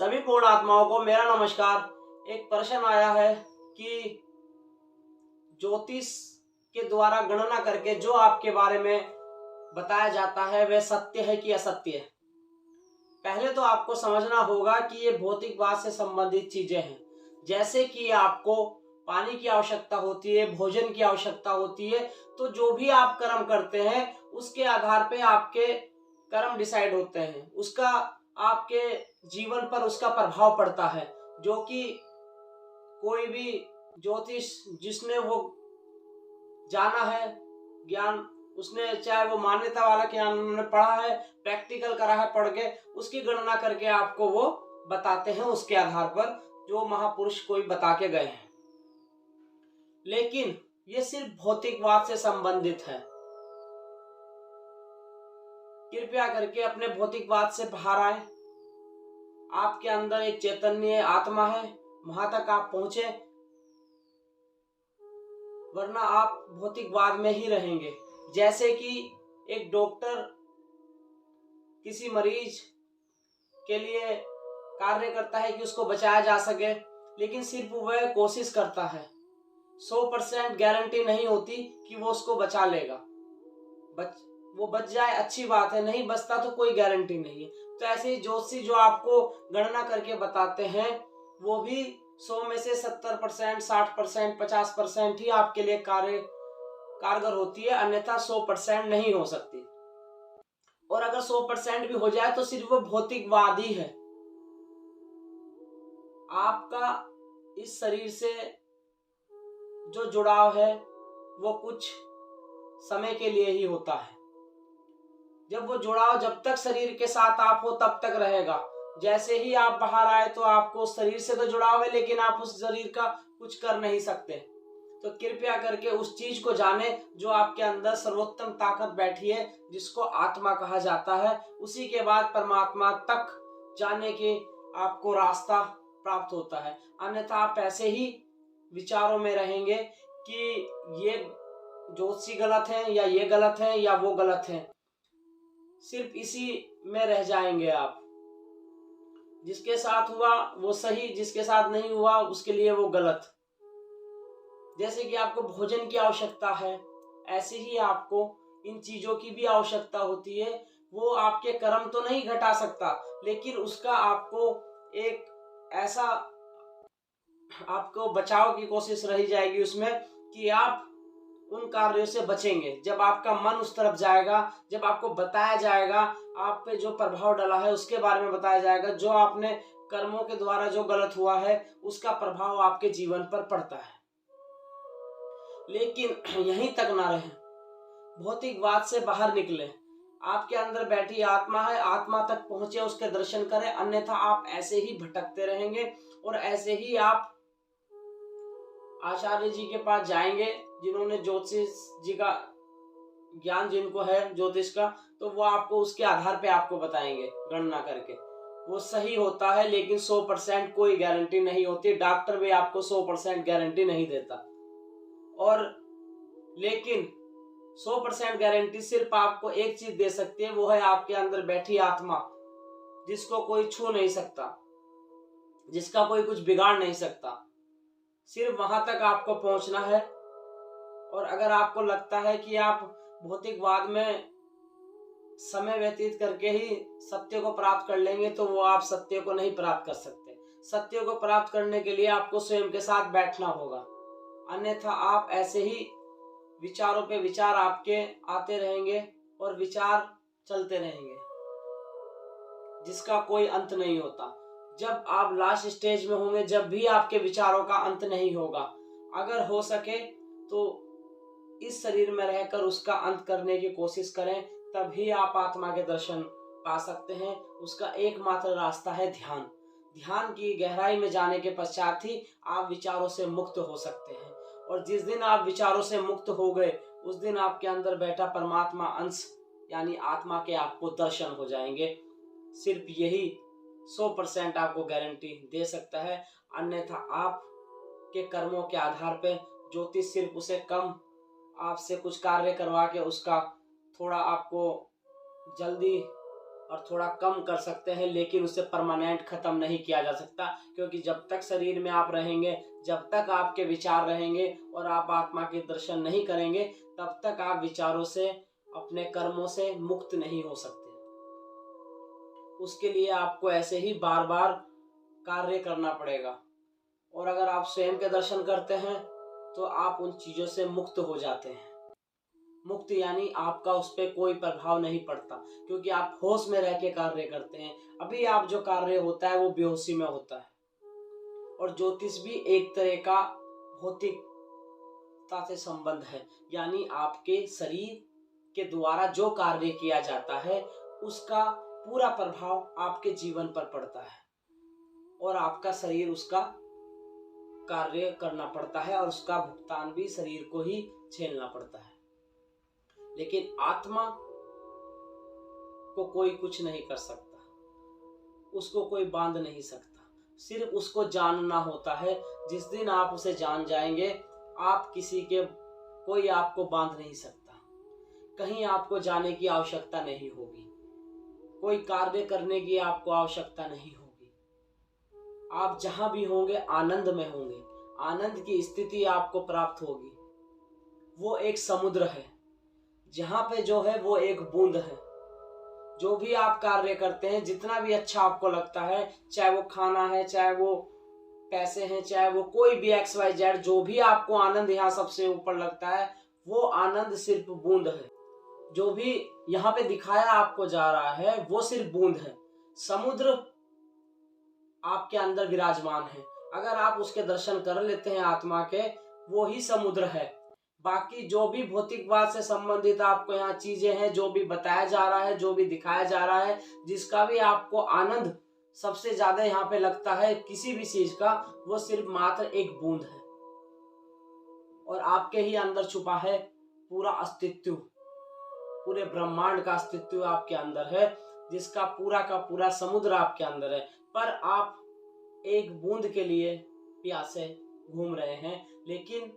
सभी पूर्ण आत्माओं को मेरा नमस्कार। एक प्रश्न आया है कि ज्योतिष के द्वारा गणना करके जो आपके बारे में बताया जाता है वह सत्य है कि असत्य है। पहले तो आपको समझना होगा कि ये भौतिकवाद से संबंधित चीजें हैं। जैसे कि आपको पानी की आवश्यकता होती है, भोजन की आवश्यकता होती है, तो जो भी आप कर्म करते हैं उसके आधार पे आपके कर्म डिसाइड होते हैं, उसका आपके जीवन पर उसका प्रभाव पड़ता है। जो कि कोई भी ज्योतिष जिसने वो जाना है ज्ञान, उसने चाहे वो मान्यता वाला ज्ञान उन्होंने पढ़ा है, प्रैक्टिकल करा है पढ़ के, उसकी गणना करके आपको वो बताते हैं उसके आधार पर जो महापुरुष कोई बता के गए हैं। लेकिन ये सिर्फ भौतिकवाद से संबंधित है। कृपया करके अपने भौतिकवाद से बाहर आए। आपके अंदर एक चैतन्य आत्मा है, वहां तक आप पहुंचे, वरना आप भौतिकवाद में ही रहेंगे। जैसे कि एक डॉक्टर किसी मरीज के लिए कार्य करता है कि उसको बचाया जा सके, लेकिन सिर्फ वह कोशिश करता है। 100% गारंटी नहीं होती कि वो उसको बचा लेगा। वो बच जाए अच्छी बात है, नहीं बचता तो कोई गारंटी नहीं है। तो ऐसे ही ज्योतिषी जो आपको गणना करके बताते हैं वो भी 100 में से 70%, 60%, 50% ही आपके लिए कारगर होती है, अन्यथा 100% नहीं हो सकती। और अगर 100% भी हो जाए तो सिर्फ वो भौतिकवाद ही है। आपका इस शरीर से जो जुड़ाव है वो कुछ समय के लिए ही होता है। जब वो जुड़ाव जब तक शरीर के साथ आप हो तब तक रहेगा। जैसे ही आप बाहर आए तो आपको शरीर से तो जुड़ाव है, लेकिन आप उस शरीर का कुछ कर नहीं सकते। तो कृपया करके उस चीज को जाने जो आपके अंदर सर्वोत्तम ताकत बैठी है, जिसको आत्मा कहा जाता है। उसी के बाद परमात्मा तक जाने के आपको रास्ता प्राप्त होता है। अन्यथा आप ऐसे ही विचारों में रहेंगे कि ये ज्योतिषी गलत है या ये गलत है या वो गलत है। सिर्फ इसी में रह जाएंगे आप। जिसके साथ हुआ वो सही, जिसके साथ नहीं हुआ उसके लिए वो गलत। जैसे कि आपको भोजन की आवश्यकता है, ऐसे ही आपको इन चीजों की भी आवश्यकता होती है। वो आपके कर्म तो नहीं घटा सकता, लेकिन उसका आपको एक ऐसा आपको बचाव की कोशिश रही जाएगी उसमें कि आप उन कार्यों से बचेंगे। जब आपका मन उस तरफ जाएगा, जब आपको बताया जाएगा, आप पे जो प्रभाव डाला है उसके बारे में बताया जाएगा, जो आपने कर्मों के द्वारा जो गलत हुआ है उसका प्रभाव आपके जीवन पर पड़ता है। लेकिन यहीं तक ना रहे, भौतिकवाद से बाहर निकले। आपके अंदर बैठी आत्मा है, आत्मा तक पहुंचे, उसके दर्शन करें, अन्यथा आप ऐसे ही भटकते रहेंगे और ऐसे ही आप आचार्य जी के पास जाएंगे जिन्होंने ज्योतिष जी का ज्ञान जिनको है ज्योतिष का, तो वो आपको उसके आधार पे आपको बताएंगे गणना करके। वो सही होता है, लेकिन 100% कोई गारंटी नहीं होती। डॉक्टर भी आपको 100% गारंटी नहीं देता। और लेकिन 100% गारंटी सिर्फ आपको एक चीज दे सकती है, वो है आपके अंदर बैठी आत्मा, जिसको कोई छू नहीं सकता, जिसका कोई कुछ बिगाड़ नहीं सकता। सिर्फ वहां तक आपको पहुंचना है। और अगर आपको लगता है कि आप भौतिकवाद में समय व्यतीत करके ही सत्य को प्राप्त कर लेंगे, तो वो आप सत्य को नहीं प्राप्त कर सकते। सत्य को प्राप्त करने के लिए आपको स्वयं के साथ बैठना होगा, अन्यथा आप ऐसे ही विचारों पे विचार आपके आते रहेंगे और विचार चलते रहेंगे जिसका कोई अंत नहीं होता। जब आप लास्ट स्टेज में होंगे, जब भी आपके विचारों का अंत नहीं होगा। अगर हो सके तो इस शरीर में रहकर उसका अंत करने की कोशिश करें, तभी आप आत्मा के दर्शन पा सकते हैं। उसका एकमात्र रास्ता है ध्यान। ध्यान की गहराई में जाने के पश्चात ही आप विचारों से मुक्त हो सकते हैं। और जिस दिन आप विचारों से मुक्त हो गए, उस दिन आपके अंदर बैठा परमात्मा अंश यानी आत्मा के आपको दर्शन हो जाएंगे। सिर्फ यही 100% आपको गारंटी दे सकता है। अन्यथा आप के कर्मों के आधार पे ज्योतिष सिर्फ उसे कम आपसे कुछ कार्य करवा के उसका थोड़ा आपको जल्दी और थोड़ा कम कर सकते हैं, लेकिन उसे परमानेंट खत्म नहीं किया जा सकता, क्योंकि जब तक शरीर में आप रहेंगे, जब तक आपके विचार रहेंगे और आप आत्मा के दर्शन नहीं करेंगे, तब तक आप विचारों से, अपने कर्मों से मुक्त नहीं हो सकते। उसके लिए आपको ऐसे ही बार बार कार्य करना पड़ेगा। और अगर आप स्वयं के दर्शन करते हैं तो आप उन चीजों से मुक्त हो जाते हैं। मुक्त यानी आपका उस पर कोई प्रभाव नहीं पड़ता, क्योंकि आप होश में रह के कार्य करते हैं। अभी आप जो कार्य होता है वो बेहोशी में होता है। और ज्योतिष भी एक तरह का भौतिकता से संबंध है, यानी आपके शरीर के द्वारा जो कार्य किया जाता है उसका पूरा प्रभाव आपके जीवन पर पड़ता है, और आपका शरीर उसका कार्य करना पड़ता है, और उसका भुगतान भी शरीर को ही झेलना पड़ता है। लेकिन आत्मा को कोई कुछ नहीं कर सकता, उसको कोई बांध नहीं सकता, सिर्फ उसको जानना होता है। जिस दिन आप उसे जान जाएंगे, आप कोई आपको बांध नहीं सकता। कहीं आपको जाने की आवश्यकता नहीं होगी, कोई कार्य करने की आपको आवश्यकता नहीं होगी। आप जहां भी होंगे आनंद में होंगे, आनंद की स्थिति आपको प्राप्त होगी। वो एक समुद्र है, जहां पे जो है वो एक बूंद है। जो भी आप कार्य करते हैं, जितना भी अच्छा आपको लगता है, चाहे वो खाना है, चाहे वो पैसे हैं, चाहे वो कोई भी XYZ, जो भी आपको आनंद यहाँ सबसे ऊपर लगता है, वो आनंद सिर्फ बूंद है। जो भी यहाँ पे दिखाया आपको जा रहा है वो सिर्फ बूंद है। समुद्र आपके अंदर विराजमान है। अगर आप उसके दर्शन कर लेते हैं आत्मा के, वो ही समुद्र है। बाकी जो भी भौतिकवाद से संबंधित आपको यहाँ चीजें हैं, जो भी बताया जा रहा है, जो भी दिखाया जा रहा है, जिसका भी आपको आनंद सबसे ज्यादा यहाँ पे लगता है किसी भी चीज का, वो सिर्फ मात्र एक बूंद है। और आपके ही अंदर छुपा है पूरा अस्तित्व, पूरे ब्रह्मांड का अस्तित्व आपके अंदर है, जिसका पूरा का पूरा समुद्र आपके अंदर है। पर आप एक बूंद के लिए प्यासे घूम रहे हैं, लेकिन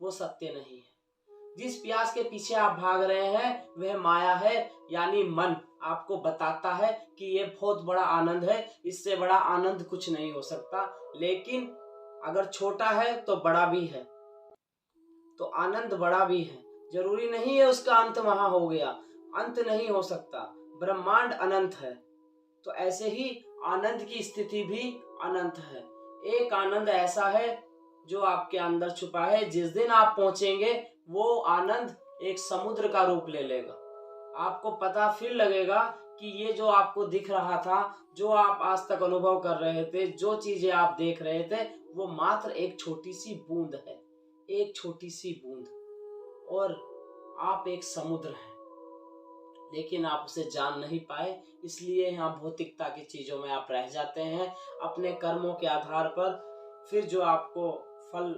वो सत्य नहीं है। जिस प्यास के पीछे आप भाग रहे हैं वह माया है, यानी मन आपको बताता है कि ये बहुत बड़ा आनंद है, इससे बड़ा आनंद कुछ नहीं हो सकता। लेकिन अगर छोटा है तो बड़ा भी है, तो आनंद बड़ा भी है। जरूरी नहीं है उसका अंत वहां हो गया, अंत नहीं हो सकता। ब्रह्मांड अनंत है, तो ऐसे ही आनंद की स्थिति भी अनंत है। एक आनंद ऐसा है जो आपके अंदर छुपा है। जिस दिन आप पहुंचेंगे, वो आनंद एक समुद्र का रूप ले लेगा। आपको पता फिर लगेगा कि ये जो आपको दिख रहा था, जो आप आज तक अनुभव कर रहे थे, जो चीजें आप देख रहे थे, वो मात्र एक छोटी सी बूंद है, एक छोटी सी बूंद। और आप एक समुद्र हैं, लेकिन आप उसे जान नहीं पाए, इसलिए यहाँ भौतिकता की चीजों में आप रह जाते हैं अपने कर्मों के आधार पर। फिर जो आपको फल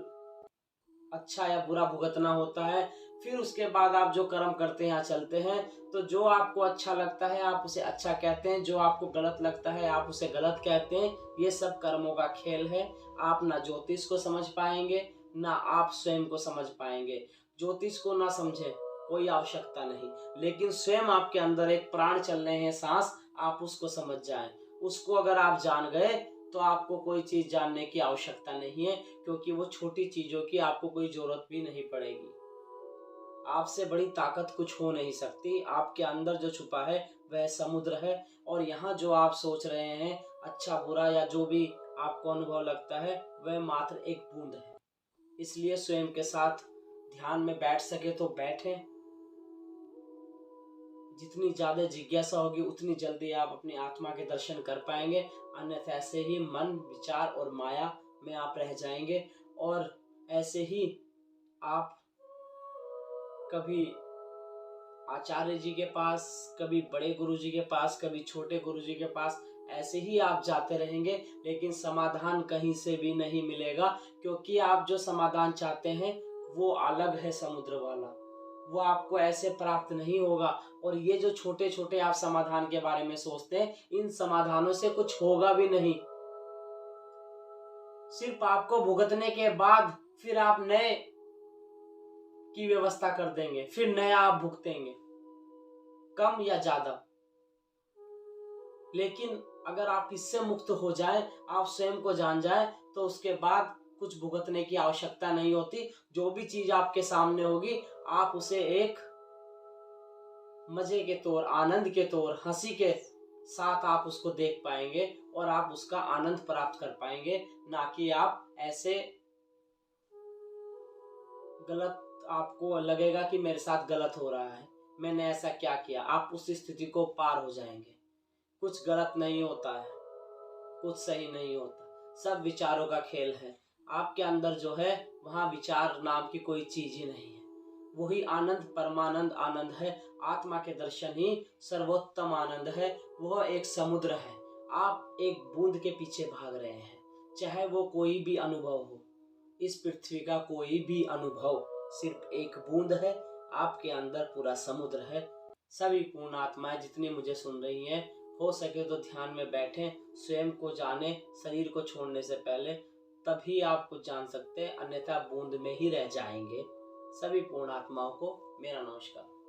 अच्छा या बुरा भुगतना होता है, फिर उसके बाद आप जो कर्म करते हैं यहाँ चलते हैं, तो जो आपको अच्छा लगता है आप उसे अच्छा कहते हैं, जो आपको गलत लगता है आप उसे गलत कहते हैं। ये सब कर्मों का खेल है। आप ना ज्योतिष को समझ पाएंगे, ना आप स्वयं को समझ पाएंगे। ज्योतिष को ना समझे, कोई आवश्यकता नहीं, लेकिन स्वयं आपके अंदर एक प्राण चल रहे हैं, सांस, आप उसको समझ जाएं। उसको अगर आप जान गए तो आपको कोई चीज जानने की आवश्यकता नहीं है, क्योंकि वो छोटी चीजों की आपको कोई जरूरत भी नहीं पड़ेगी। आपसे बड़ी ताकत कुछ हो नहीं सकती। आपके अंदर जो छुपा है वह समुद्र है, और यहाँ जो आप सोच रहे हैं अच्छा बुरा या जो भी आपको अनुभव लगता है, वह मात्र एक बूंद है। इसलिए स्वयं के साथ ध्यान में बैठ सके तो बैठें। जितनी ज्यादा जिज्ञासा होगी उतनी जल्दी आप अपनी आत्मा के दर्शन कर पाएंगे, अन्यथा ऐसे ही मन, विचार और माया में आप रह जाएंगे। और ऐसे ही आप कभी आचार्य जी के पास, कभी बड़े गुरु जी के पास, कभी छोटे गुरु जी के पास, ऐसे ही आप जाते रहेंगे, लेकिन समाधान कहीं से भी नहीं मिलेगा। क्योंकि आप जो समाधान चाहते हैं वो अलग है, समुद्र वाला, वो आपको ऐसे प्राप्त नहीं होगा। और ये जो छोटे छोटे आप समाधान के बारे में सोचते हैं, इन समाधानों से कुछ होगा भी नहीं। सिर्फ आपको भुगतने के बाद फिर आप नए की व्यवस्था कर देंगे, फिर नया आप भुगतेंगे, कम या ज्यादा। लेकिन अगर आप इससे मुक्त हो जाएं, आप स्वयं को जान जाएं, तो उसके बाद कुछ भुगतने की आवश्यकता नहीं होती। जो भी चीज आपके सामने होगी, आप उसे एक मजे के तौर, आनंद के तौर, हंसी के साथ आप उसको देख पाएंगे और आप उसका आनंद प्राप्त कर पाएंगे। ना कि आप ऐसे गलत, आपको लगेगा कि मेरे साथ गलत हो रहा है, मैंने ऐसा क्या किया, आप उस स्थिति को पार हो जाएंगे। कुछ गलत नहीं होता है, कुछ सही नहीं होता, सब विचारों का खेल है। आपके अंदर जो है, वहां विचार नाम की कोई चीज ही नहीं है। वही आनंद परमानंद आनंद है। आत्मा के दर्शन ही सर्वोत्तम आनंद है। वह एक समुद्र है, आप एक बूंद के पीछे भाग रहे हैं। चाहे वो कोई भी अनुभव हो, इस पृथ्वी का कोई भी अनुभव सिर्फ एक बूंद है, आपके अंदर पूरा समुद्र है। सभी पूर्ण आत्माएं जितनी मुझे सुन रही हैं, हो सके तो ध्यान में बैठें, स्वयं को जाने शरीर को छोड़ने से पहले, तभी आप कुछ जान सकते हैं, अन्यथा बूंद में ही रह जाएंगे। सभी पूर्ण आत्माओं को मेरा नमस्कार।